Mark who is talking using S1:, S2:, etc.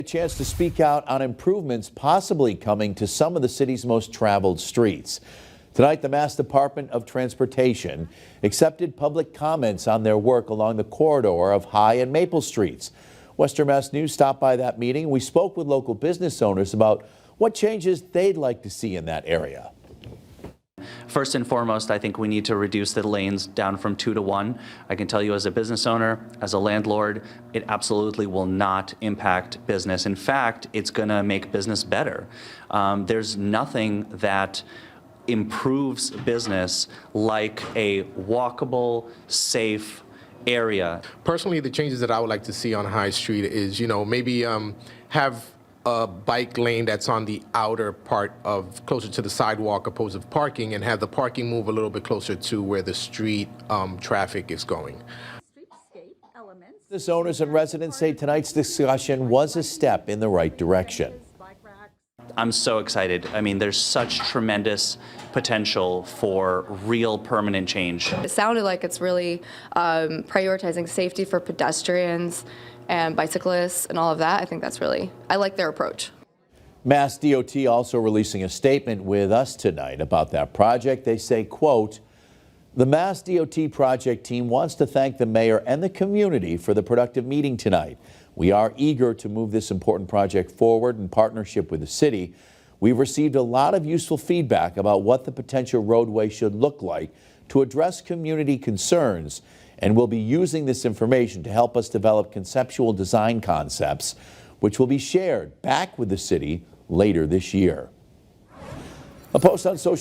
S1: A chance to speak out on improvements possibly coming to some of the city's most traveled streets. Tonight, the Mass Department of Transportation accepted public comments on their work along the corridor of High and Maple Streets. Western Mass News stopped by that meeting. We spoke with local business owners about what changes they'd like to see in that area.
S2: First and foremost, I think we need to reduce the lanes down from 2 to 1. I can tell you as a business owner, as a landlord, it absolutely will not impact business. In fact, it's going to make business better. There's nothing that improves business like a walkable, safe area.
S3: Personally, the changes that I would like to see on High Street is, maybe have a bike lane that's on the outer part of closer to the sidewalk opposed to parking, and have the parking move a little bit closer to where the street traffic is going.
S1: Business owners and residents say tonight's discussion was a step in the right direction.
S2: I'm so excited. I mean, there's such tremendous potential for real permanent change.
S4: It sounded like it's really prioritizing safety for pedestrians and bicyclists and all of that. I think that's I like their approach.
S1: Mass DOT also releasing a statement with us tonight about that project. They say, quote, "The Mass DOT project team wants to thank the mayor and the community for the productive meeting tonight. We are eager to move this important project forward in partnership with the city. We've received a lot of useful feedback about what the potential roadway should look like to address community concerns, and we'll be using this information to help us develop conceptual design concepts, which will be shared back with the city later this year." A post on social